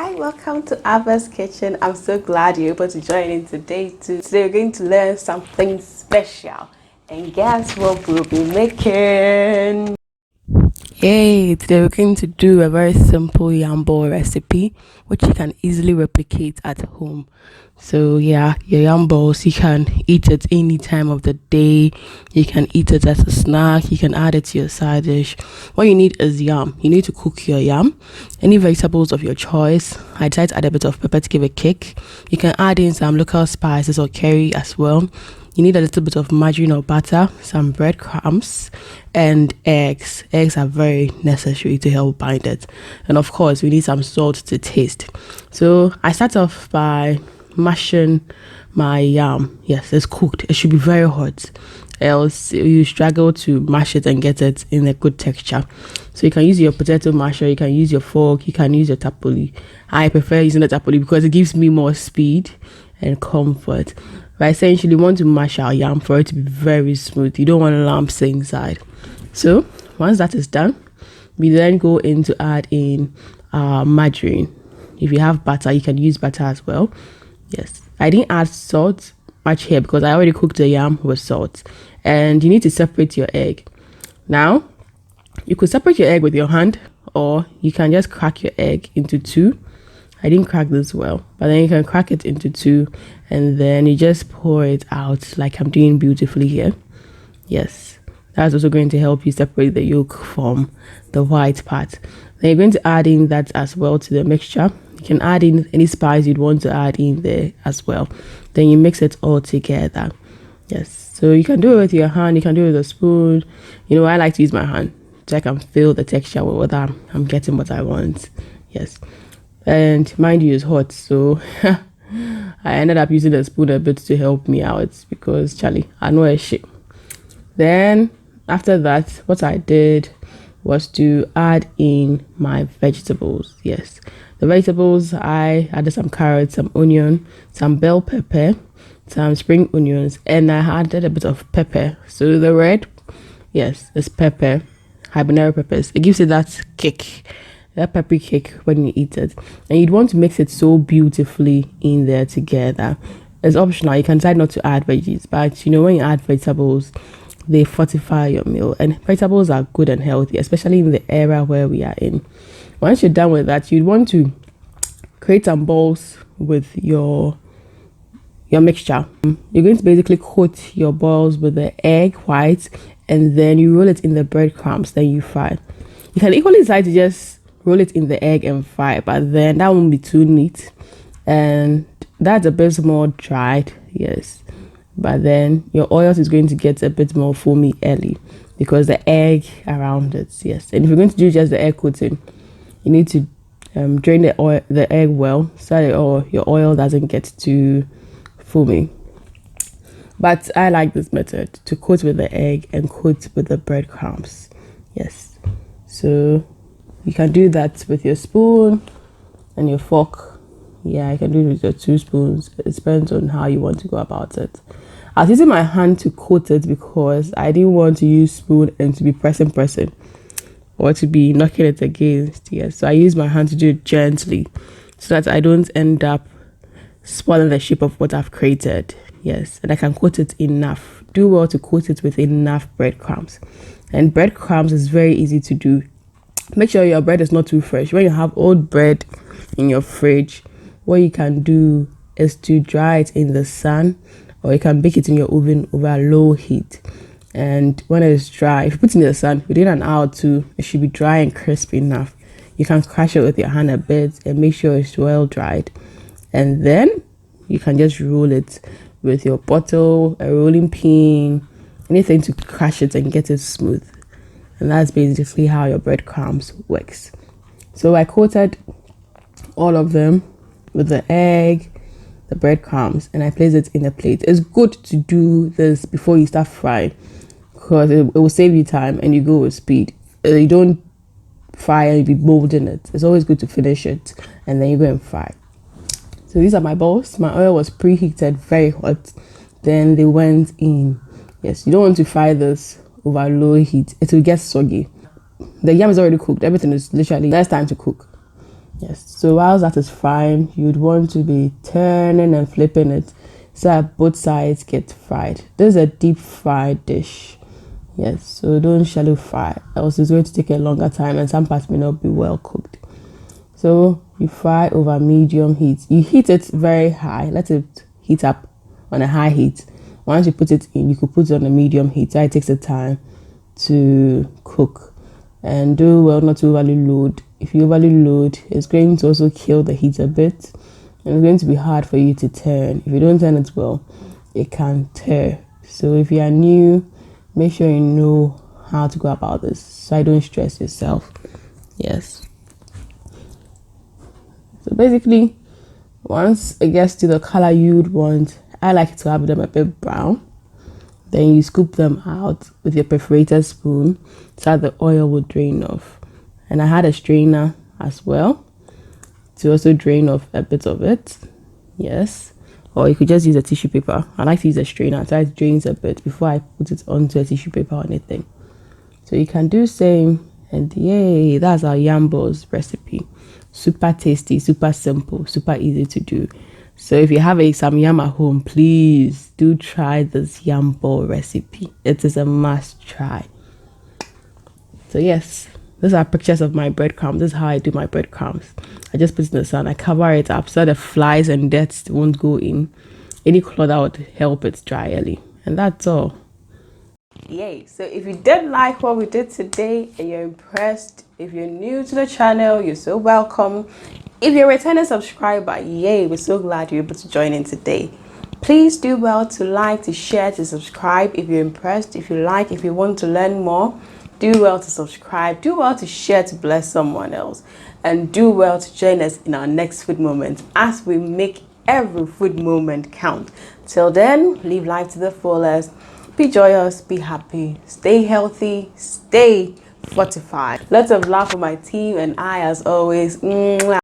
Hi, welcome to Ava's Kitchen. I'm so glad you're able to join in today too. Today we're going to learn something special. And guess what we'll be making? Yay! Today we're going to do a very simple yam ball recipe which you can easily replicate at home. So yeah, your yam balls, you can eat it any time of the day. You can eat it as a snack. You can add it to your side dish. What you need is yam. You need to cook your yam. Any vegetables of your choice. I decided to add a bit of pepper to give a kick. You can add in some local spices or curry as well. You need a little bit of margarine or butter, some breadcrumbs, and eggs. Eggs are very necessary to help bind it. And of course, we need some salt to taste. So I start off by mashing my yam. Yes, it's cooked. It should be very hot, else you struggle to mash it and get it in a good texture. So you can use your potato masher, you can use your fork, you can use your tapoli. I prefer using the tapoli because it gives me more speed and comfort. But essentially, you want to mash our yam for it to be very smooth. You don't want lumps inside. So once that is done, we then go in to add in margarine. If you have butter, you can use butter as well. Yes, I didn't add salt much here because I already cooked the yam with salt. And you need to separate your egg. Now, you could separate your egg with your hand, or you can just crack your egg into two. I didn't crack this well, but then you can crack it into two, and then you just pour it out like I'm doing beautifully here. Yes, that's also going to help you separate the yolk from the white part. Then you're going to add in that as well to the mixture. You can add in any spice you'd want to add in there as well. Then you mix it all together. Yes, so you can do it with your hand, you can do it with a spoon. You know, I like to use my hand so I can feel the texture with whether I'm getting what I want. Yes. And mind you, it's hot, so I ended up using a spoon a bit to help me out because Charlie, I know a shit. Then after that, what I did was to add in my vegetables. Yes, the vegetables, I added some carrots, some onion, some bell pepper, some spring onions, and I added a bit of pepper. So the red, yes, it's pepper, habanero peppers. It gives it that kick, that peppery kick when you eat it. And you'd want to mix it so beautifully in there together. It's optional. You can decide not to add veggies, but you know, when you add vegetables, they fortify your meal. And vegetables are good and healthy, especially in the era where we are in. Once you're done with that, you'd want to create some balls with your mixture. You're going to basically coat your balls with the egg white, and then you roll it in the breadcrumbs, then you fry. You can equally decide to just roll it in the egg and fry, but then that won't be too neat, and that's a bit more dried. Yes, but then your oils is going to get a bit more foamy early because the egg around it. Yes, and if you're going to do just the egg coating, you need to drain the egg well so that your oil doesn't get too foamy. But I like this method to coat with the egg and coat with the breadcrumbs. Yes, so you can do that with your spoon and your fork. Yeah, you can do it with your 2 spoons. It depends on how you want to go about it. I was using my hand to coat it because I didn't want to use spoon and to be pressing or to be knocking it against. Yes, so I use my hand to do it gently so that I don't end up spoiling the shape of what I've created. Yes, and I can coat it enough. Do well to coat it with enough breadcrumbs. And breadcrumbs is very easy to do. Make sure your bread is not too fresh. When you have old bread in your fridge, what you can do is to dry it in the sun, or you can bake it in your oven over low heat. And when it's dry, if you put it in the sun within an hour or two, it should be dry and crisp enough. You can crush it with your hand a bit and make sure it's well dried. And then you can just roll it with your bottle, a rolling pin, anything to crush it and get it smooth. And that's basically how your breadcrumbs works. So I coated all of them with the egg, the breadcrumbs, and I placed it in a plate. It's good to do this before you start frying because it will save you time and you go with speed. You don't fry and be molding it. It's always good to finish it and then you go and fry. So these are my balls. My oil was preheated, very hot. Then they went in. Yes, you don't want to fry this over low heat. It will get soggy. The yam is already cooked. Everything is literally less time to cook. Yes, so whilst that is frying, you'd want to be turning and flipping it so that both sides get fried. This is a deep fried dish. Yes, so don't shallow fry, else it's going to take a longer time and some parts may not be well cooked. So you fry over medium heat. You heat it very high, let it heat up on a high heat. Once you put it in, you could put it on a medium heat so it takes the time to cook. And do well not to overly load. If you overly load, it's going to also kill the heat a bit and it's going to be hard for you to turn. If you don't turn it well, it can tear. So if you are new, make sure you know how to go about this so I don't stress yourself. Yes. So basically, once it gets to the color you'd want, I like to have them a bit brown. Then you scoop them out with your perforated spoon so that the oil will drain off. And I had a strainer as well to also drain off a bit of it. Yes. Or you could just use a tissue paper. I like to use a strainer so it drains a bit before I put it onto a tissue paper or anything. So you can do same, and yay, that's our yam balls recipe. Super tasty, super simple, super easy to do. So if you have some yam at home, please do try this yam ball recipe. It is a must try. So yes, these are pictures of my breadcrumbs. This is how I do my breadcrumbs. I just put it in the sun. I cover it up so the flies and dirt won't go in. Any cloth that would help it dry early. And that's all. Yay. So if you did like what we did today and you're impressed, if you're new to the channel, you're so welcome. If you're a returning subscriber, yay, we're so glad you're able to join in today. Please do well to like, to share, to subscribe if you're impressed. If you like, if you want to learn more, do well to subscribe, do well to share to bless someone else, and do well to join us in our next food moment as we make every food moment count. Till then, live life to the fullest. Be joyous, be happy, stay healthy, stay fortified. Lots of love for my team and I as always. Mwah.